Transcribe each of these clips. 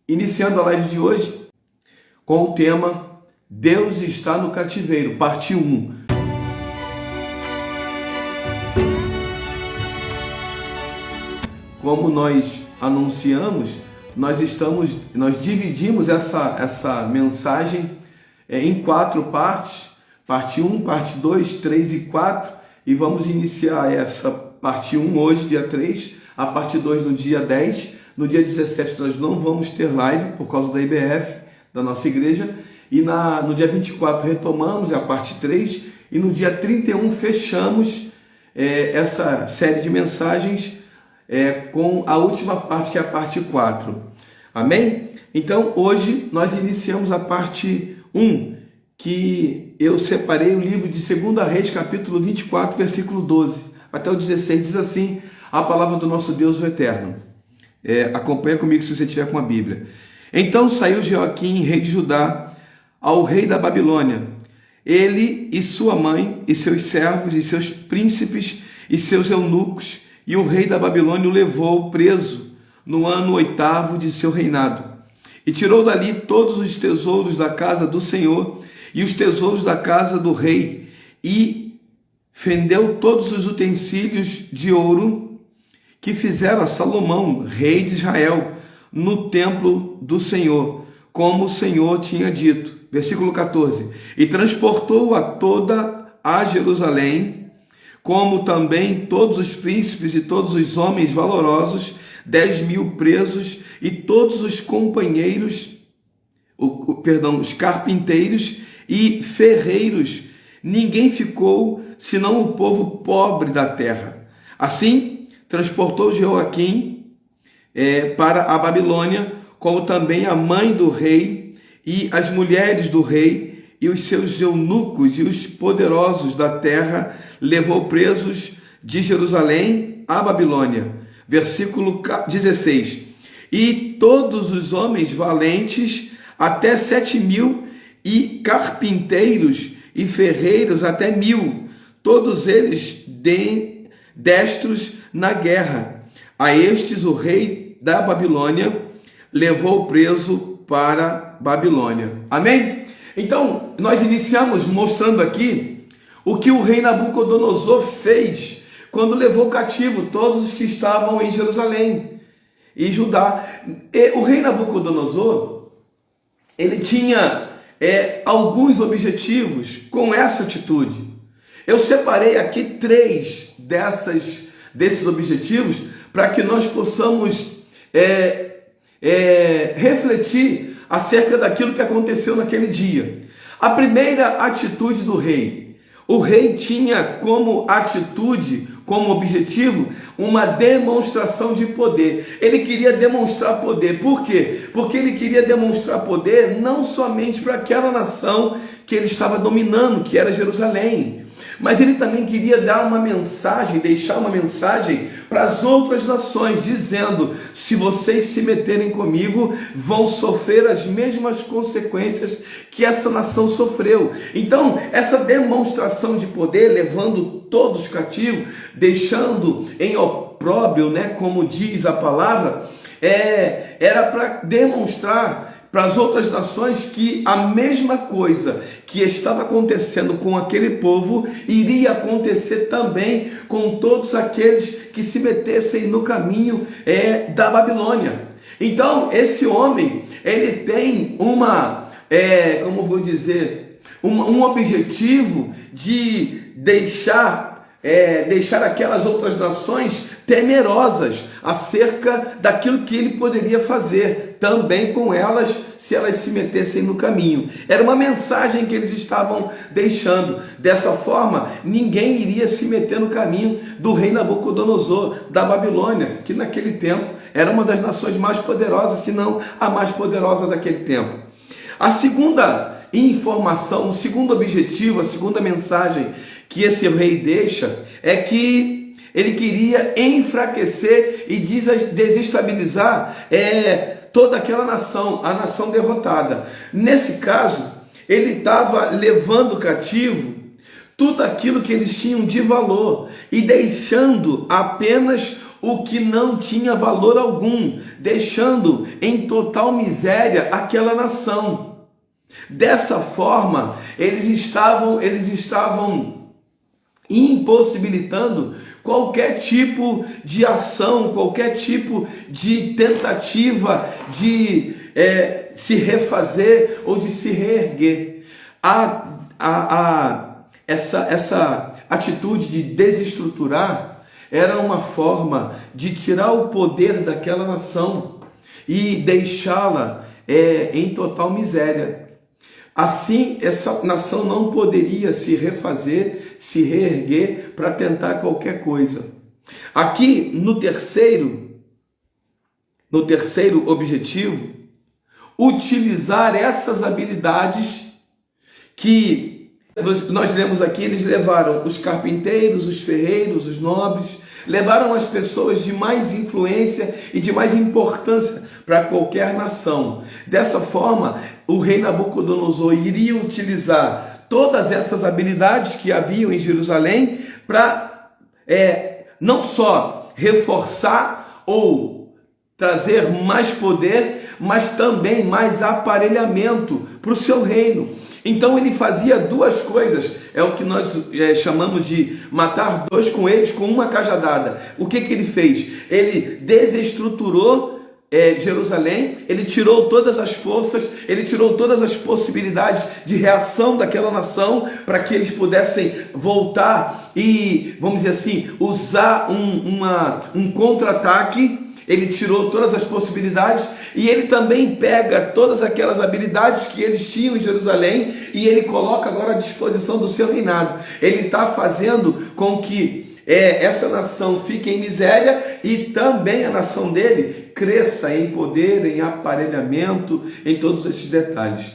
Iniciando a live de hoje com o tema Deus está no cativeiro, parte 1. Como nós anunciamos, nós dividimos essa mensagem em 4 partes, parte 1, parte 2, 3 e 4, e vamos iniciar essa parte 1 hoje, dia 3, a parte 2 no dia 10, no dia 17 nós não vamos ter live por causa da IBF, da nossa igreja, e no dia 24 retomamos a parte 3, e no dia 31 fechamos essa série de mensagens com a última parte, que é a parte 4. Amém? Então, hoje nós iniciamos a parte 1, que eu separei o livro de 2 Reis, capítulo 24, versículo 12, até o 16, diz assim, a palavra do nosso Deus o Eterno. Acompanha comigo se você tiver com a Bíblia. Então saiu Jeoaquim, rei de Judá, ao rei da Babilônia, ele e sua mãe, e seus servos, e seus príncipes, e seus eunucos, e o rei da Babilônia o levou preso no ano 8º de seu reinado. E tirou dali todos os tesouros da casa do Senhor e os tesouros da casa do rei, e fendeu todos os utensílios de ouro que fizera Salomão, rei de Israel, no templo do Senhor, como o Senhor tinha dito. Versículo 14. E transportou a toda a Jerusalém, como também todos os príncipes e todos os homens valorosos, 10.000 presos, e todos os companheiros, os carpinteiros e ferreiros. Ninguém ficou, senão o povo pobre da terra. Assim, transportou Jeoaquim para a Babilônia, como também a mãe do rei e as mulheres do rei e os seus eunucos e os poderosos da terra, levou presos de Jerusalém à Babilônia. Versículo 16. E todos os homens valentes, até 7.000, e carpinteiros e ferreiros até 1.000, todos eles destros na guerra. A estes o rei da Babilônia levou preso para Babilônia. Amém? Então, nós iniciamos mostrando aqui o que o rei Nabucodonosor fez quando levou cativo todos os que estavam em Jerusalém e Judá. E o rei Nabucodonosor, ele tinha alguns objetivos com essa atitude. Eu separei aqui 3 desses objetivos para que nós possamos refletir acerca daquilo que aconteceu naquele dia. A primeira atitude do rei. O rei tinha como atitude, como objetivo, uma demonstração de poder. Ele queria demonstrar poder. Por quê? Porque ele queria demonstrar poder não somente para aquela nação que ele estava dominando, que era Jerusalém, mas ele também queria dar uma mensagem, deixar uma mensagem para as outras nações, dizendo: se vocês se meterem comigo, vão sofrer as mesmas consequências que essa nação sofreu. Então, essa demonstração de poder, levando todos cativos, deixando em opróbrio, como diz a palavra, era para demonstrar para as outras nações que a mesma coisa que estava acontecendo com aquele povo iria acontecer também com todos aqueles que se metessem no caminho da Babilônia. Então, esse homem, ele tem um objetivo de deixar aquelas outras nações temerosas acerca daquilo que ele poderia fazer também com elas, se elas se metessem no caminho. Era uma mensagem que eles estavam deixando. Dessa forma, ninguém iria se meter no caminho do rei Nabucodonosor, da Babilônia, que naquele tempo era uma das nações mais poderosas, se não a mais poderosa daquele tempo. A segunda informação, o segundo objetivo, a segunda mensagem que esse rei deixa é que ele queria enfraquecer e desestabilizar toda aquela nação, a nação derrotada. Nesse caso, ele estava levando cativo tudo aquilo que eles tinham de valor e deixando apenas o que não tinha valor algum, deixando em total miséria aquela nação. Dessa forma, eles estavam impossibilitando qualquer tipo de ação, qualquer tipo de tentativa de se refazer ou de se reerguer. Essa atitude de desestruturar era uma forma de tirar o poder daquela nação e deixá-la em total miséria. Assim, essa nação não poderia se refazer, se reerguer para tentar qualquer coisa. Aqui, no terceiro objetivo, utilizar essas habilidades que nós lemos aqui. Eles levaram os carpinteiros, os ferreiros, os nobres, levaram as pessoas de mais influência e de mais importância para qualquer nação. Dessa forma, o rei Nabucodonosor iria utilizar todas essas habilidades que haviam em Jerusalém para não só reforçar ou trazer mais poder, mas também mais aparelhamento para o seu reino. Então ele fazia duas coisas, é o que nós chamamos de matar dois coelhos com uma cajadada. O que ele fez? Ele desestruturou Jerusalém, ele tirou todas as forças, ele tirou todas as possibilidades de reação daquela nação para que eles pudessem voltar e, vamos dizer assim, usar um contra-ataque. Ele tirou todas as possibilidades e ele também pega todas aquelas habilidades que eles tinham em Jerusalém e ele coloca agora à disposição do seu reinado. Ele está fazendo com que essa nação fique em miséria e também a nação dele cresça em poder, em aparelhamento, em todos esses detalhes.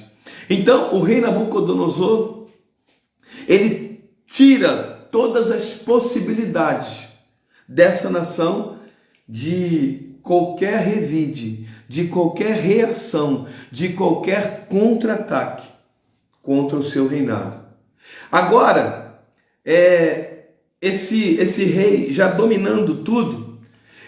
Então o rei Nabucodonosor, ele tira todas as possibilidades dessa nação de qualquer revide, de qualquer reação, de qualquer contra-ataque contra o seu reinado. Agora, esse rei já dominando tudo,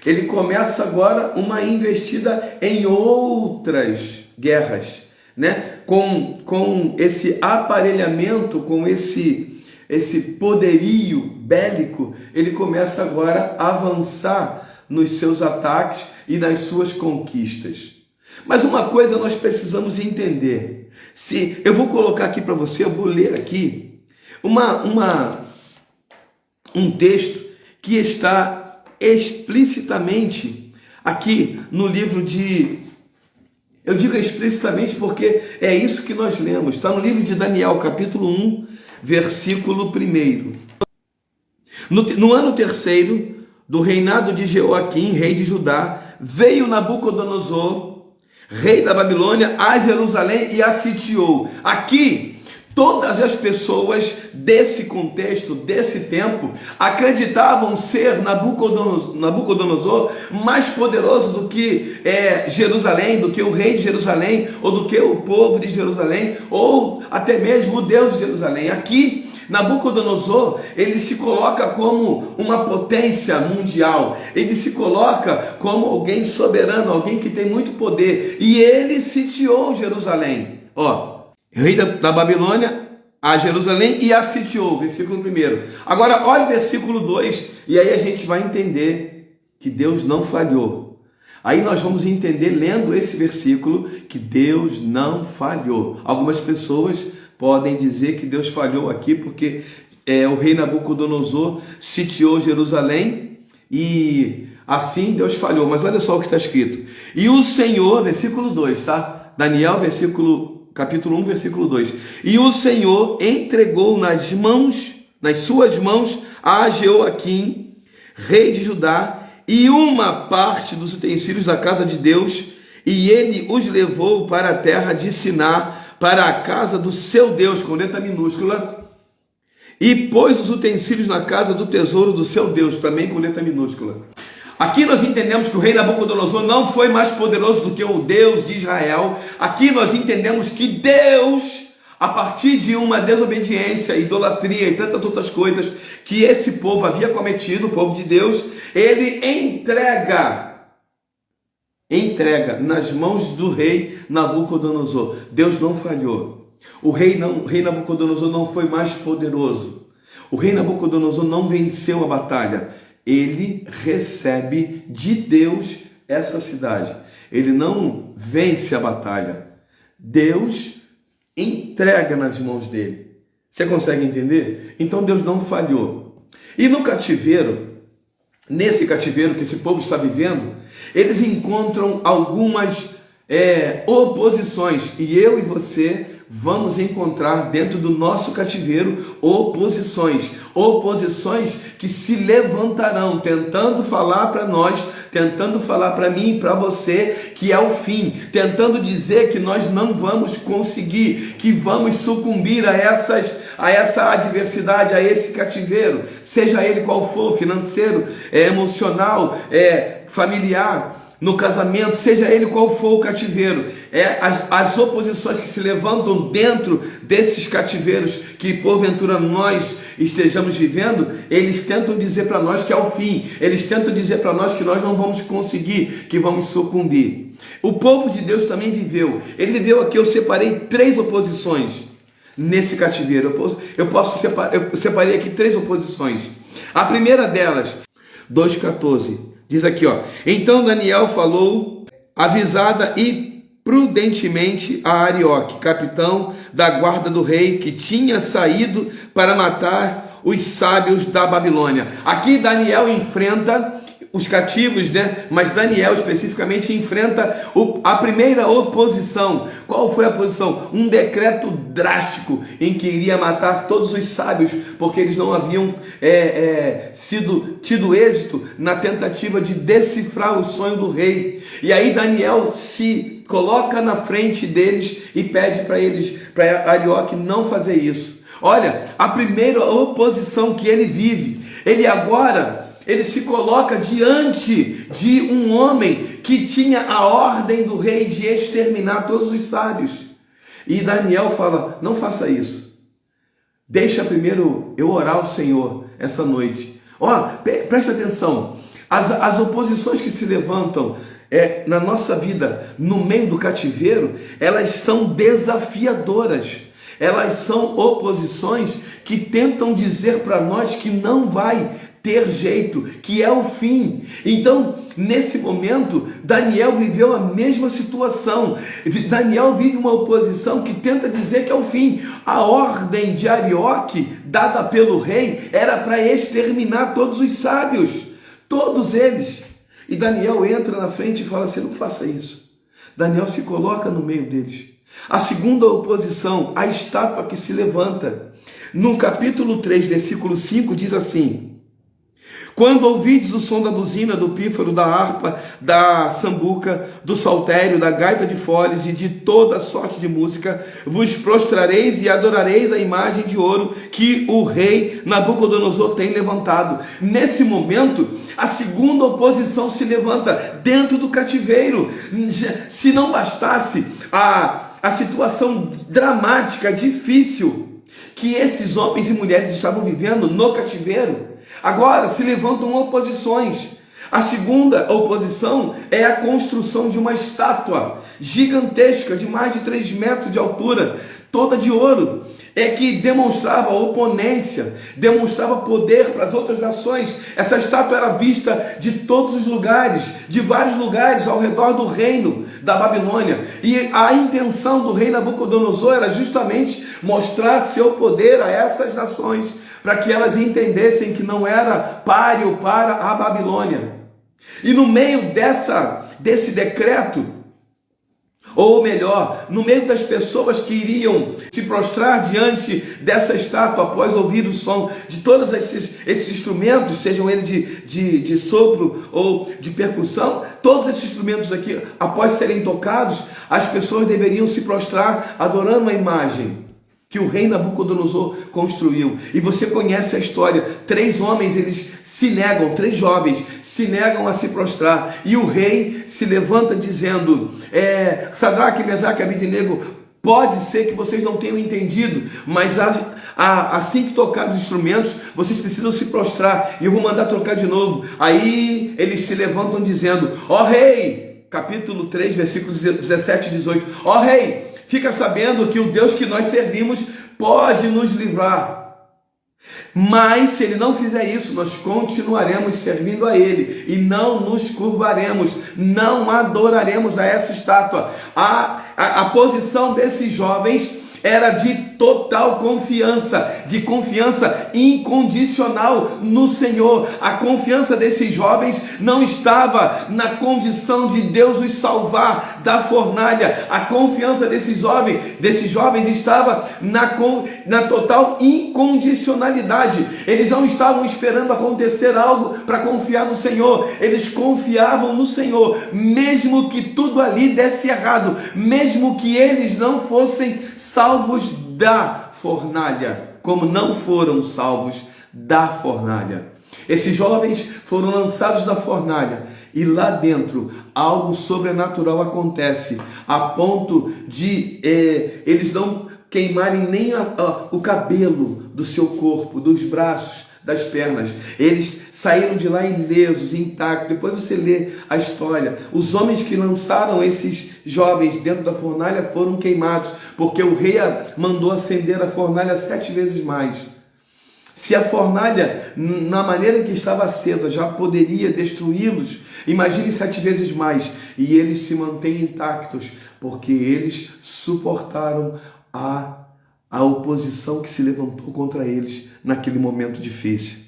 ele começa agora uma investida em outras guerras, né? Com esse aparelhamento, com esse poderio bélico, ele começa agora a avançar nos seus ataques e nas suas conquistas. Mas uma coisa nós precisamos entender. Se eu vou colocar aqui para você, eu vou ler aqui um texto que está explicitamente aqui no livro de... Eu digo explicitamente porque é isso que nós lemos. Está no livro de Daniel, capítulo 1, versículo 1. No ano terceiro do reinado de Jeoaquim, rei de Judá, veio Nabucodonosor, rei da Babilônia, a Jerusalém e a sitiou. Aqui, todas as pessoas desse contexto, desse tempo, acreditavam ser Nabucodonosor mais poderoso do que Jerusalém, do que o rei de Jerusalém, ou do que o povo de Jerusalém, ou até mesmo o Deus de Jerusalém. Aqui, Nabucodonosor, ele se coloca como uma potência mundial, ele se coloca como alguém soberano, alguém que tem muito poder, e ele sitiou Jerusalém. Rei da Babilônia a Jerusalém e a sitiou, versículo 1. Agora olha o versículo 2, e aí a gente vai entender que Deus não falhou. Aí nós vamos entender, lendo esse versículo, que Deus não falhou. Algumas pessoas podem dizer que Deus falhou aqui porque o rei Nabucodonosor sitiou Jerusalém e assim Deus falhou. Mas olha só o que está escrito. E o Senhor, versículo 2, tá? Daniel, capítulo 1, versículo 2. E o Senhor entregou nas suas mãos a Jeoaquim, rei de Judá, e uma parte dos utensílios da casa de Deus, e ele os levou para a terra de Siná, para a casa do seu Deus, com letra minúscula, e pôs os utensílios na casa do tesouro do seu Deus, também com letra minúscula. Aqui nós entendemos que o rei Nabucodonosor não foi mais poderoso do que o Deus de Israel. Aqui nós entendemos que Deus, a partir de uma desobediência, idolatria e tantas outras coisas que esse povo havia cometido, o povo de Deus, ele entrega nas mãos do rei Nabucodonosor. Deus não falhou. O rei Nabucodonosor não foi mais poderoso. O rei Nabucodonosor não venceu a batalha. Ele recebe de Deus essa cidade. Ele não vence a batalha. Deus entrega nas mãos dele. Você consegue entender? Então Deus não falhou. E no cativeiro, nesse cativeiro que esse povo está vivendo, eles encontram algumas oposições. E eu e você vamos encontrar dentro do nosso cativeiro oposições que se levantarão, tentando falar para nós, tentando falar para mim e para você que é o fim, tentando dizer que nós não vamos conseguir, que vamos sucumbir a essa adversidade, a esse cativeiro, seja ele qual for, financeiro, emocional, familiar, no casamento, seja ele qual for o cativeiro. As oposições que se levantam dentro desses cativeiros que porventura nós estejamos vivendo, eles tentam dizer para nós que é o fim, eles tentam dizer para nós que nós não vamos conseguir, que vamos sucumbir. O povo de Deus também viveu. Ele viveu aqui, eu separei 3 oposições nesse cativeiro. Eu separei aqui 3 oposições. A primeira delas, 2,14, diz aqui, ó: então Daniel falou avisada e prudentemente a Arioque, capitão da guarda do rei, que tinha saído para matar os sábios da Babilônia. Aqui Daniel enfrenta os cativos, Mas Daniel especificamente enfrenta a primeira oposição. Qual foi a oposição? Um decreto drástico em que iria matar todos os sábios, porque eles não haviam tido êxito na tentativa de decifrar o sonho do rei. E aí Daniel se coloca na frente deles e pede para Arioque não fazer isso. Olha, a primeira oposição que ele vive, ele se coloca diante de um homem que tinha a ordem do rei de exterminar todos os sábios. E Daniel fala: não faça isso. Deixa primeiro eu orar ao Senhor essa noite. Presta atenção. As oposições que se levantam na nossa vida, no meio do cativeiro, elas são desafiadoras. Elas são oposições que tentam dizer para nós que não vai ter jeito, que é o fim. Então, nesse momento, Daniel viveu a mesma situação. Daniel vive uma oposição que tenta dizer que é o fim. A ordem de Arioque, dada pelo rei, era para exterminar todos os sábios, todos eles. E Daniel entra na frente e fala assim: não faça isso. Daniel se coloca no meio deles. A segunda oposição, a estátua que se levanta. No capítulo 3, versículo 5, diz assim: quando ouvides o som da buzina, do pífaro, da harpa, da sambuca, do saltério, da gaita de foles e de toda sorte de música, vos prostrareis e adorareis a imagem de ouro que o rei Nabucodonosor tem levantado. Nesse momento, a segunda oposição se levanta dentro do cativeiro. Se não bastasse a situação dramática, difícil que esses homens e mulheres estavam vivendo no cativeiro, agora se levantam oposições. A segunda oposição é a construção de uma estátua gigantesca de mais de 3 metros de altura, toda de ouro, que demonstrava oponência, demonstrava poder para as outras nações. Essa estátua era vista de todos os lugares, de vários lugares ao redor do reino da Babilônia. E a intenção do rei Nabucodonosor era justamente mostrar seu poder a essas nações, para que elas entendessem que não era páreo para a Babilônia. E no meio desse decreto, ou melhor, no meio das pessoas que iriam se prostrar diante dessa estátua após ouvir o som de todos esses instrumentos, sejam eles de sopro ou de percussão, todos esses instrumentos aqui, após serem tocados, as pessoas deveriam se prostrar adorando a imagem que o rei Nabucodonosor construiu. E você conhece a história. 3 homens, eles se negam, 3 jovens se negam a se prostrar. E o rei se levanta dizendo: Sadraque, Mesaque e Abednego, pode ser que vocês não tenham entendido, mas assim que tocar os instrumentos, vocês precisam se prostrar, e eu vou mandar trocar de novo. Aí eles se levantam dizendo: ó rei, capítulo 3, versículos 17 e 18, ó rei, fica sabendo que o Deus que nós servimos pode nos livrar. Mas se ele não fizer isso, nós continuaremos servindo a ele e não nos curvaremos, não adoraremos a essa estátua. A posição desses jovens era de total confiança, de confiança incondicional no Senhor. A confiança desses jovens não estava na condição de Deus os salvar da fornalha. A confiança desses jovens estava na total incondicionalidade. Eles não estavam esperando acontecer algo para confiar no Senhor. Eles confiavam no Senhor, mesmo que tudo ali desse errado, mesmo que eles não fossem salvos da fornalha, como não foram salvos da fornalha. Esses jovens foram lançados da fornalha e lá dentro algo sobrenatural acontece, a ponto de eles não queimarem nem o cabelo do seu corpo, dos braços, das pernas. Eles saíram de lá ilesos, intactos. Depois você lê a história. Os homens que lançaram esses jovens dentro da fornalha foram queimados, porque o rei mandou acender a fornalha 7 vezes mais. Se a fornalha, na maneira em que estava acesa, já poderia destruí-los, imagine 7 vezes mais. E eles se mantêm intactos, porque eles suportaram a oposição que se levantou contra eles naquele momento difícil.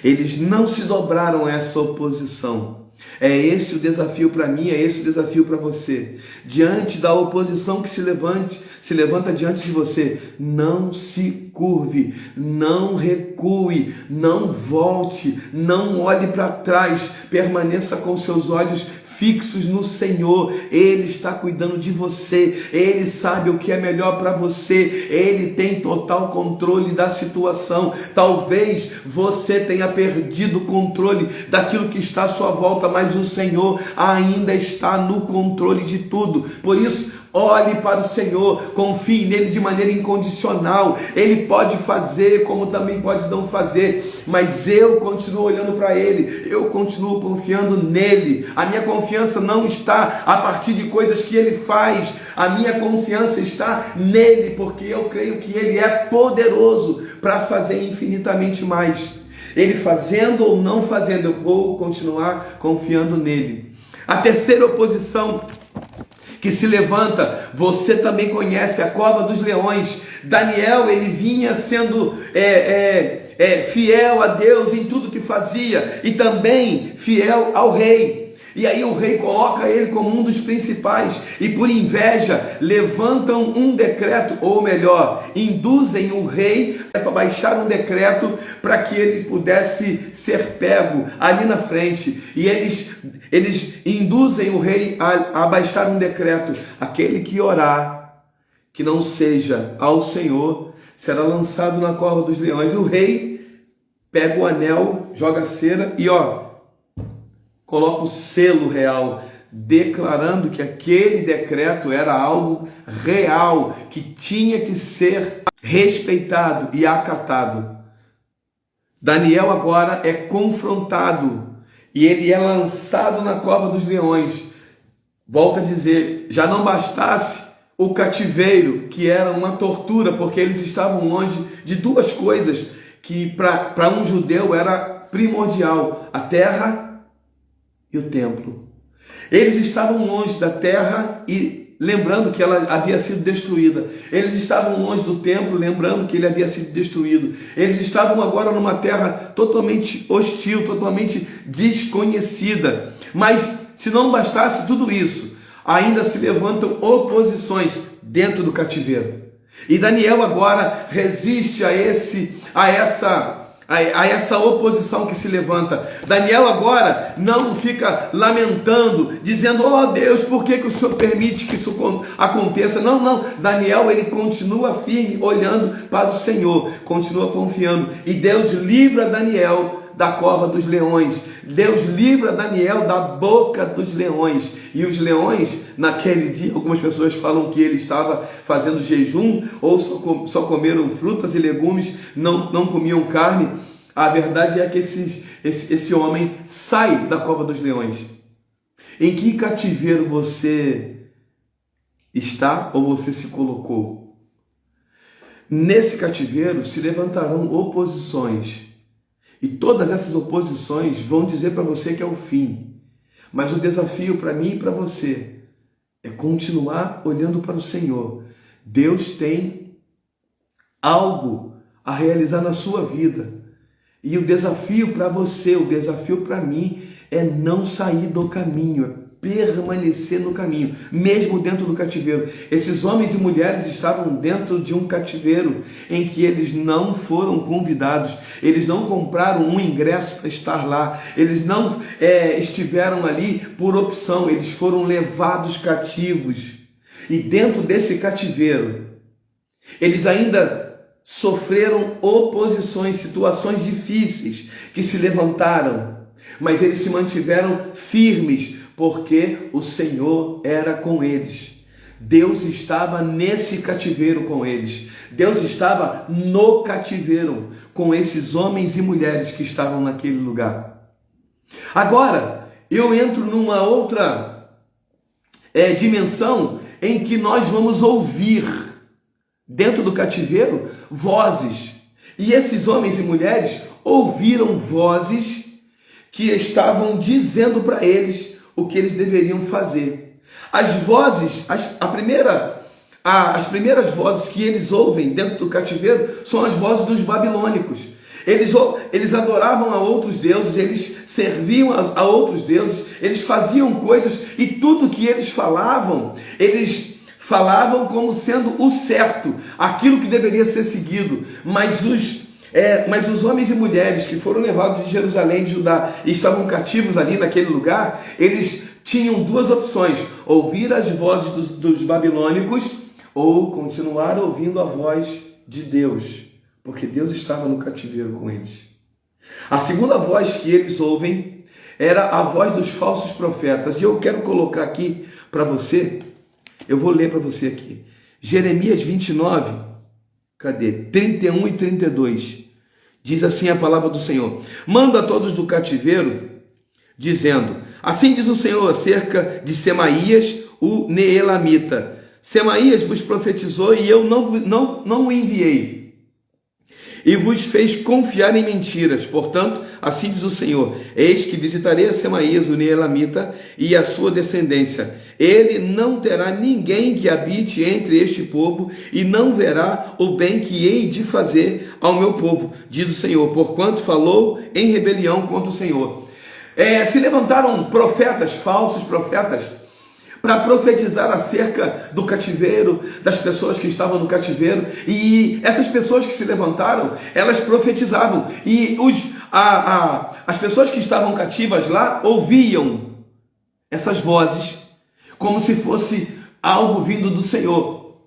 Eles não se dobraram a essa oposição. É esse o desafio para mim, é esse o desafio para você. Diante da oposição que se levanta diante de você, não se curve, não recue, não volte, não olhe para trás, permaneça com seus olhos fixos no Senhor. Ele está cuidando de você, Ele sabe o que é melhor para você, Ele tem total controle da situação. Talvez você tenha perdido o controle daquilo que está à sua volta, mas o Senhor ainda está no controle de tudo. Por isso, olhe para o Senhor, confie nele de maneira incondicional. Ele pode fazer como também pode não fazer, mas eu continuo olhando para ele, eu continuo confiando nele. A minha confiança não está a partir de coisas que ele faz, a minha confiança está nele, porque eu creio que ele é poderoso para fazer infinitamente mais. Ele fazendo ou não fazendo, eu vou continuar confiando nele. A terceira oposição que se levanta, você também conhece, a cova dos leões. Daniel, ele vinha sendo fiel a Deus em tudo que fazia e também fiel ao rei. E aí o rei coloca ele como um dos principais e por inveja levantam um decreto, ou melhor, induzem o rei a baixar um decreto para que ele pudesse ser pego ali na frente. E eles induzem o rei a baixar um decreto: aquele que orar, que não seja ao Senhor, será lançado na cova dos leões. O rei pega o anel, joga a cera e coloca o selo real, declarando que aquele decreto era algo real, que tinha que ser respeitado e acatado. Daniel agora é confrontado e ele é lançado na cova dos leões. Volto a dizer, já não bastasse o cativeiro, que era uma tortura, porque eles estavam longe de duas coisas que para um judeu era primordial: a terra e o templo. Eles estavam longe da terra e lembrando que ela havia sido destruída. Eles estavam longe do templo, lembrando que ele havia sido destruído. Eles estavam agora numa terra totalmente hostil, totalmente desconhecida. Mas se não bastasse tudo isso, ainda se levantam oposições dentro do cativeiro. E Daniel agora resiste a essa oposição que se levanta. Daniel agora não fica lamentando, dizendo: oh Deus, por que o Senhor permite que isso aconteça? Não. Daniel, ele continua firme, olhando para o Senhor, continua confiando. E Deus livra Daniel da cova dos leões. Deus livra Daniel da boca dos leões. E os leões, naquele dia, algumas pessoas falam que ele estava fazendo jejum ou só comeram frutas e legumes, não comiam carne. A verdade é que esse homem sai da cova dos leões. Em que cativeiro você está ou você se colocou? Nesse cativeiro se levantarão oposições. E todas essas oposições vão dizer para você que é o fim. Mas o desafio para mim e para você é continuar olhando para o Senhor. Deus tem algo a realizar na sua vida. E o desafio para você, o desafio para mim é não sair do caminho, é permanecer no caminho, mesmo dentro do cativeiro. Esses homens e mulheres estavam dentro de um cativeiro em que eles não foram convidados, eles não compraram um ingresso para estar lá, eles não estiveram ali por opção, eles foram levados cativos. E dentro desse cativeiro, eles ainda sofreram oposições, situações difíceis que se levantaram, mas eles se mantiveram firmes, porque o Senhor era com eles. Deus estava nesse cativeiro com eles. Deus estava no cativeiro com esses homens e mulheres que estavam naquele lugar. Agora, eu entro numa outra dimensão em que nós vamos ouvir dentro do cativeiro vozes. E esses homens e mulheres ouviram vozes que estavam dizendo para eles o que eles deveriam fazer. As vozes, as primeiras vozes que eles ouvem dentro do cativeiro são as vozes dos babilônicos. Eles adoravam a outros deuses, eles serviam a outros deuses, eles faziam coisas e tudo que eles falavam como sendo o certo, aquilo que deveria ser seguido. Mas os homens e mulheres que foram levados de Jerusalém, de Judá, e estavam cativos ali naquele lugar, eles tinham duas opções: ouvir as vozes dos babilônicos ou continuar ouvindo a voz de Deus, porque Deus estava no cativeiro com eles. A segunda voz que eles ouvem era a voz dos falsos profetas. E eu quero colocar aqui para você, eu vou ler para você aqui, Jeremias 29, 31 e 32. Diz assim a palavra do Senhor: manda a todos do cativeiro, dizendo: assim diz o Senhor acerca de Semaías, o Neelamita. Semaías vos profetizou e eu não o enviei, e vos fez confiar em mentiras. Portanto, assim diz o Senhor: eis que visitarei a Semaías, o Neelamita, e a sua descendência. Ele não terá ninguém que habite entre este povo, e não verá o bem que hei de fazer ao meu povo, diz o Senhor, porquanto falou em rebelião contra o Senhor. Se levantaram profetas, falsos profetas, para profetizar acerca do cativeiro, das pessoas que estavam no cativeiro. E essas pessoas que se levantaram, elas profetizavam. E as pessoas que estavam cativas lá ouviam essas vozes como se fosse algo vindo do Senhor.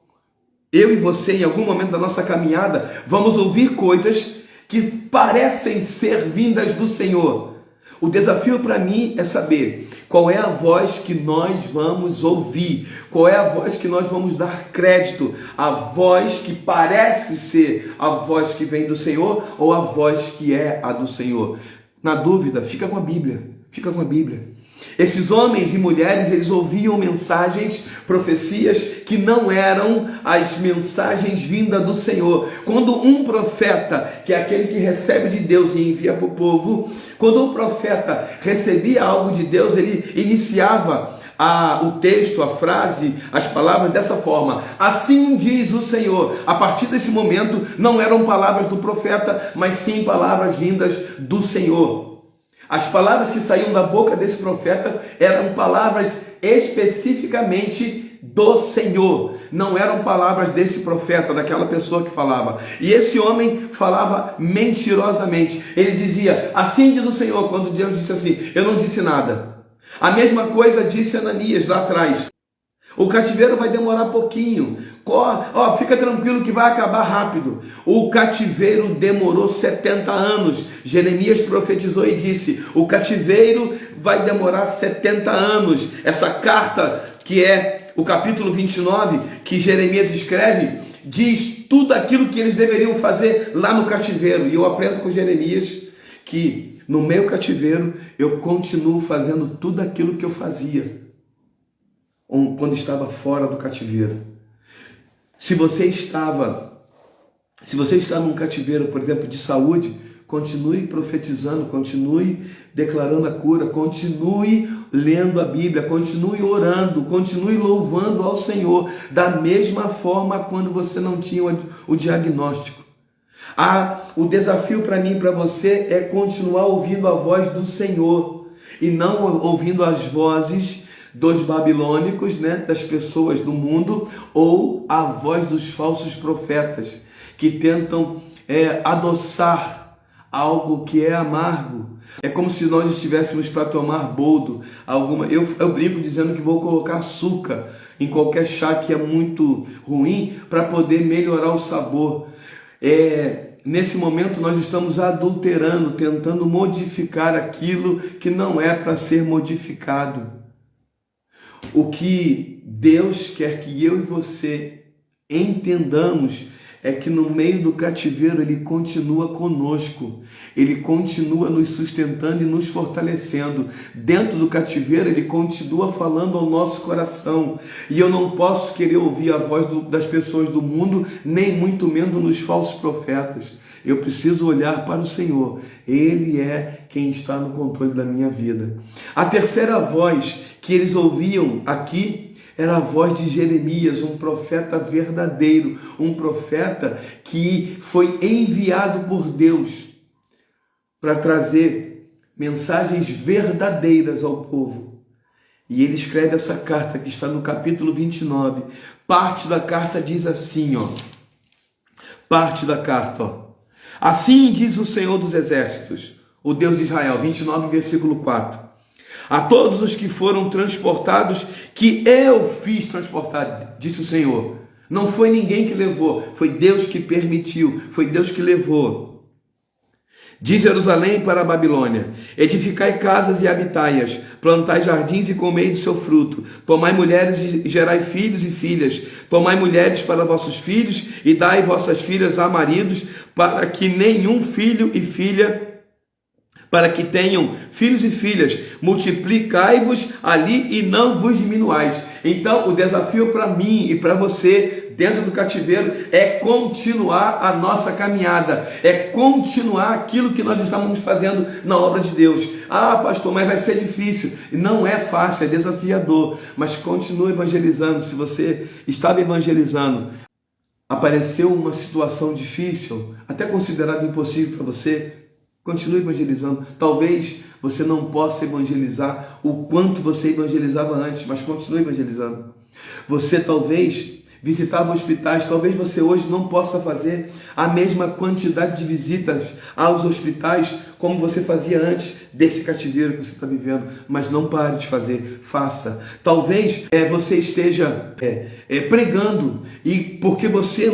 Eu e você, em algum momento da nossa caminhada, vamos ouvir coisas que parecem ser vindas do Senhor. O desafio para mim é saber qual é a voz que nós vamos ouvir, qual é a voz que nós vamos dar crédito, a voz que parece ser a voz que vem do Senhor ou a voz que é a do Senhor. Na dúvida, fica com a Bíblia, fica com a Bíblia. Esses homens e mulheres, eles ouviam mensagens, profecias que não eram as mensagens vindas do Senhor. Quando um profeta, que é aquele que recebe de Deus e envia para o povo, quando o profeta recebia algo de Deus, ele iniciava o texto, a frase, as palavras dessa forma: assim diz o Senhor. A partir desse momento, não eram palavras do profeta, mas sim palavras vindas do Senhor. As palavras que saíam da boca desse profeta eram palavras especificamente do Senhor. Não eram palavras desse profeta, daquela pessoa que falava. E esse homem falava mentirosamente. Ele dizia: assim diz o Senhor, quando Deus disse assim: eu não disse nada. A mesma coisa disse Ananias lá atrás: o cativeiro vai demorar pouquinho. Fica tranquilo que vai acabar rápido. O cativeiro demorou 70 anos. Jeremias profetizou e disse: o cativeiro vai demorar 70 anos. Essa carta, que é o capítulo 29, que Jeremias escreve, diz tudo aquilo que eles deveriam fazer lá no cativeiro. E eu aprendo com Jeremias que no meu cativeiro eu continuo fazendo tudo aquilo que eu fazia quando estava fora do cativeiro. Se você está num cativeiro, por exemplo, de saúde, continue profetizando, continue declarando a cura, continue lendo a Bíblia, continue orando, continue louvando ao Senhor, da mesma forma quando você não tinha o diagnóstico. O desafio para mim e para você é continuar ouvindo a voz do Senhor e não ouvindo as vozes dos babilônicos, né, das pessoas do mundo, ou a voz dos falsos profetas que tentam adoçar algo que é amargo. É como se nós estivéssemos para tomar boldo. Eu brinco dizendo que vou colocar açúcar em qualquer chá que é muito ruim para poder melhorar o sabor. Nesse momento nós estamos adulterando, tentando modificar aquilo que não é para ser modificado. O que Deus quer que eu e você entendamos é que no meio do cativeiro Ele continua conosco, Ele continua nos sustentando e nos fortalecendo. Dentro do cativeiro Ele continua falando ao nosso coração. E eu não posso querer ouvir a voz das pessoas do mundo, nem muito menos nos falsos profetas. Eu preciso olhar para o Senhor. Ele é quem está no controle da minha vida. A terceira voz que eles ouviam aqui era a voz de Jeremias, um profeta verdadeiro, um profeta que foi enviado por Deus para trazer mensagens verdadeiras ao povo. E ele escreve essa carta que está no capítulo 29. Parte da carta diz assim, parte da carta, assim diz o Senhor dos Exércitos, o Deus de Israel, 29, versículo 4. A todos os que foram transportados, que eu fiz transportar, disse o Senhor. Não foi ninguém que levou, foi Deus que permitiu, foi Deus que levou. De Jerusalém para a Babilônia, edificai casas e habitai-as, plantai jardins e comei do seu fruto, tomai mulheres e gerai filhos e filhas, tomai mulheres para vossos filhos e dai vossas filhas a maridos, para que nenhum filho e filha para que tenham filhos e filhas, multiplicai-vos ali e não vos diminuais. Então, o desafio para mim e para você, dentro do cativeiro, é continuar a nossa caminhada, é continuar aquilo que nós estamos fazendo na obra de Deus. Ah, pastor, mas vai ser difícil. Não é fácil, é desafiador, mas continue evangelizando. Se você estava evangelizando, apareceu uma situação difícil, até considerada impossível para você, continue evangelizando. Talvez você não possa evangelizar o quanto você evangelizava antes, mas continue evangelizando. Você talvez visitava hospitais, talvez você hoje não possa fazer a mesma quantidade de visitas aos hospitais como você fazia antes desse cativeiro que você está vivendo, mas não pare de fazer, faça. Talvez você esteja pregando e porque você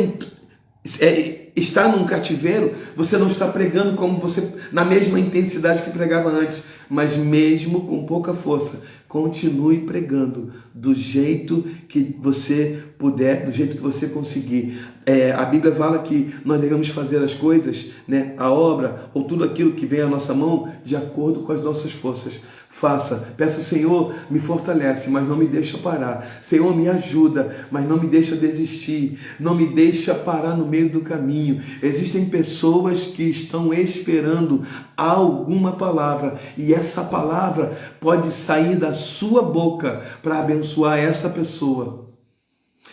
está num cativeiro, você não está pregando como você, na mesma intensidade que pregava antes, mas mesmo com pouca força, continue pregando do jeito que você puder, do jeito que você conseguir. A Bíblia fala que nós devemos fazer as coisas, né, a obra ou tudo aquilo que vem à nossa mão de acordo com as nossas forças. Faça, peça, Senhor, me fortalece, mas não me deixa parar. Senhor, me ajuda, mas não me deixa desistir. Não me deixa parar no meio do caminho. Existem pessoas que estão esperando alguma palavra, e essa palavra pode sair da sua boca para abençoar essa pessoa.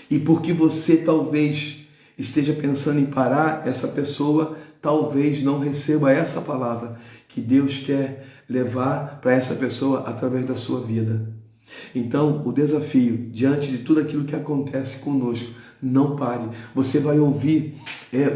E porque você talvez esteja pensando em parar, essa pessoa talvez não receba essa palavra que Deus quer levar para essa pessoa através da sua vida. Então, o desafio, diante de tudo aquilo que acontece conosco, não pare. Você vai ouvir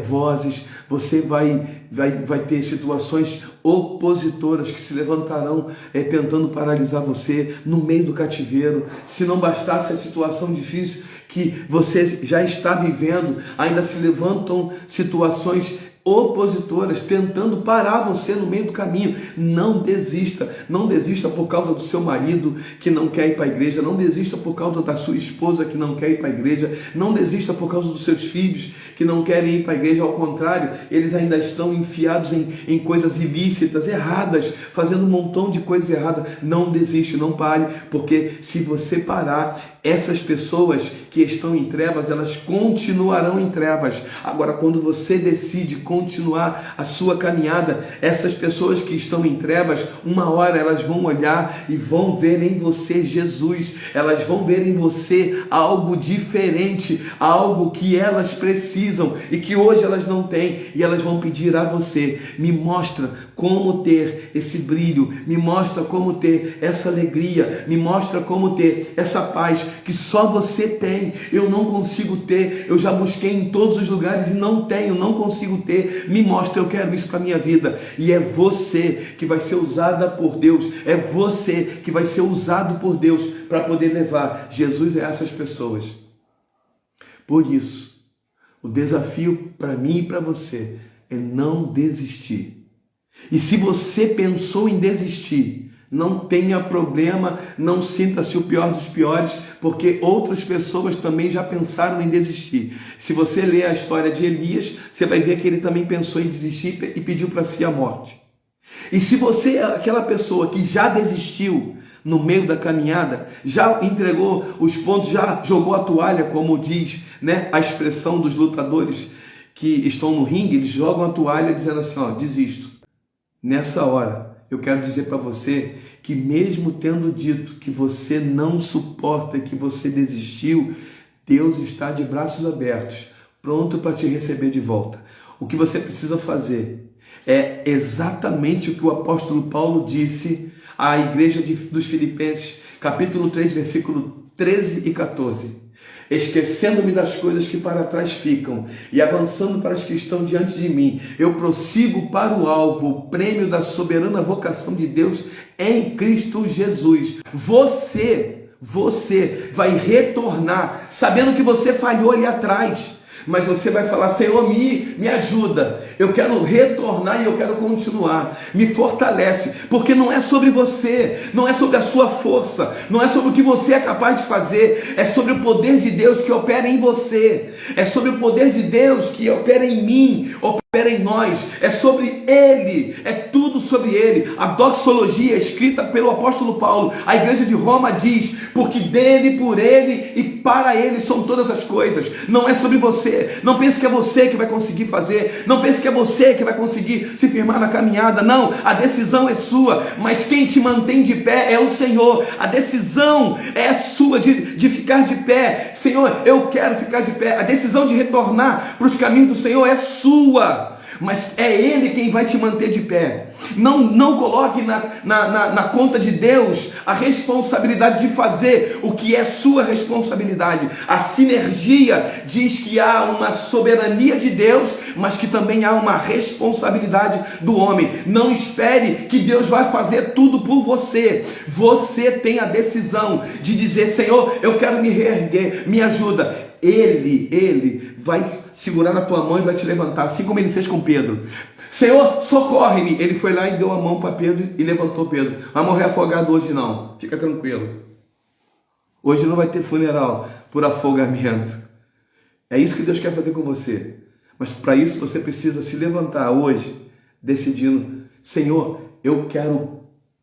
vozes, você vai ter situações opositoras que se levantarão tentando paralisar você no meio do cativeiro. Se não bastasse a situação difícil que você já está vivendo, ainda se levantam situações opositoras tentando parar você no meio do caminho. Não desista. Não desista por causa do seu marido que não quer ir para a igreja. Não desista por causa da sua esposa que não quer ir para a igreja. Não desista por causa dos seus filhos que não querem ir para a igreja. Ao contrário, eles ainda estão enfiados em coisas ilícitas, erradas, fazendo um montão de coisas erradas. Não desiste, não pare, porque se você parar, essas pessoas que estão em trevas, elas continuarão em trevas. Agora, quando você decide continuar a sua caminhada, essas pessoas que estão em trevas, uma hora elas vão olhar e vão ver em você Jesus. Elas vão ver em você algo diferente, algo que elas precisam e que hoje elas não têm. E elas vão pedir a você: me mostra como ter esse brilho, me mostra como ter essa alegria, me mostra como ter essa paz que só você tem. Eu não consigo ter, eu já busquei em todos os lugares e não tenho, não consigo ter. Me mostra, eu quero isso para a minha vida. E é você que vai ser usada por Deus, é você que vai ser usado por Deus para poder levar Jesus a essas pessoas. Por isso, o desafio para mim e para você é não desistir. E se você pensou em desistir, não tenha problema, não sinta-se o pior dos piores, porque outras pessoas também já pensaram em desistir. Se você ler a história de Elias, você vai ver que ele também pensou em desistir e pediu para si a morte. E se você é aquela pessoa que já desistiu no meio da caminhada, já entregou os pontos, já jogou a toalha, como diz, né, a expressão dos lutadores que estão no ringue, eles jogam a toalha dizendo assim, ó, desisto. Nessa hora, eu quero dizer para você que mesmo tendo dito que você não suporta e que você desistiu, Deus está de braços abertos, pronto para te receber de volta. O que você precisa fazer é exatamente o que o apóstolo Paulo disse à igreja dos Filipenses, capítulo 3, versículo 13 e 14. Esquecendo-me das coisas que para trás ficam e avançando para as que estão diante de mim, eu prossigo para o alvo, o prêmio da soberana vocação de Deus em Cristo Jesus. Você vai retornar sabendo que você falhou ali atrás. Mas você vai falar: Senhor, me ajuda, eu quero retornar e eu quero continuar, me fortalece, porque não é sobre você, não é sobre a sua força, não é sobre o que você é capaz de fazer, é sobre o poder de Deus que opera em você, é sobre o poder de Deus que opera em mim, opera em nós, é sobre Ele, é tudo sobre Ele. A doxologia escrita pelo apóstolo Paulo, a igreja de Roma diz: porque dele, por Ele e para Ele são todas as coisas. Não é sobre você, não pense que é você que vai conseguir fazer, não pense que é você que vai conseguir se firmar na caminhada, não, a decisão é sua, mas quem te mantém de pé é o Senhor. A decisão é sua de ficar de pé. Senhor, eu quero ficar de pé. A decisão de retornar para os caminhos do Senhor é sua, mas é Ele quem vai te manter de pé. Não coloque na conta de Deus a responsabilidade de fazer o que é sua responsabilidade. A sinergia diz que há uma soberania de Deus, mas que também há uma responsabilidade do homem. Não espere que Deus vai fazer tudo por você. Você tem a decisão de dizer: Senhor, eu quero me reerguer, me ajuda. Ele vai segurar na tua mão e vai te levantar, assim como ele fez com Pedro. Senhor, socorre-me. Ele foi lá e deu a mão para Pedro e levantou Pedro. Vai morrer afogado hoje não, fica tranquilo. Hoje não vai ter funeral por afogamento. É isso que Deus quer fazer com você. Mas para isso você precisa se levantar hoje, decidindo: Senhor, eu quero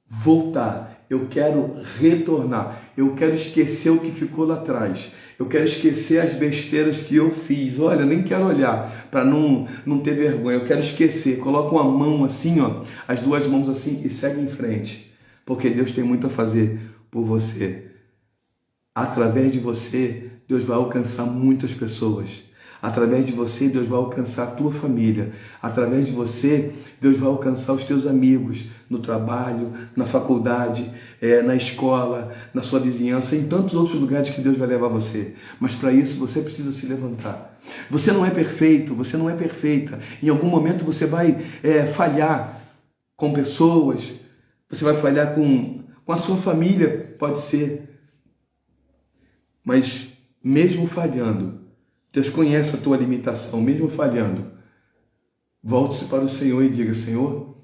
voltar, eu quero retornar, eu quero esquecer o que ficou lá atrás, eu quero esquecer as besteiras que eu fiz. Olha, nem quero olhar para não ter vergonha, eu quero esquecer. Coloca uma mão assim, ó, as duas mãos assim e segue em frente, porque Deus tem muito a fazer por você. Através de você, Deus vai alcançar muitas pessoas. Através de você, Deus vai alcançar a tua família. Através de você, Deus vai alcançar os teus amigos no trabalho, na faculdade, na escola, na sua vizinhança, em tantos outros lugares que Deus vai levar você. Mas para isso você precisa se levantar. Você não é perfeito, você não é perfeita. Em algum momento você vai falhar com pessoas, você vai falhar com a sua família, pode ser. Mas mesmo falhando, Deus conhece a tua limitação. Mesmo falhando, Volte-se para o Senhor e diga: Senhor,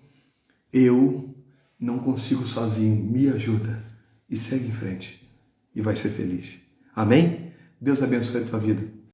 eu não consigo sozinho, me ajuda. E segue em frente. E vai ser feliz. Amém? Deus abençoe a tua vida.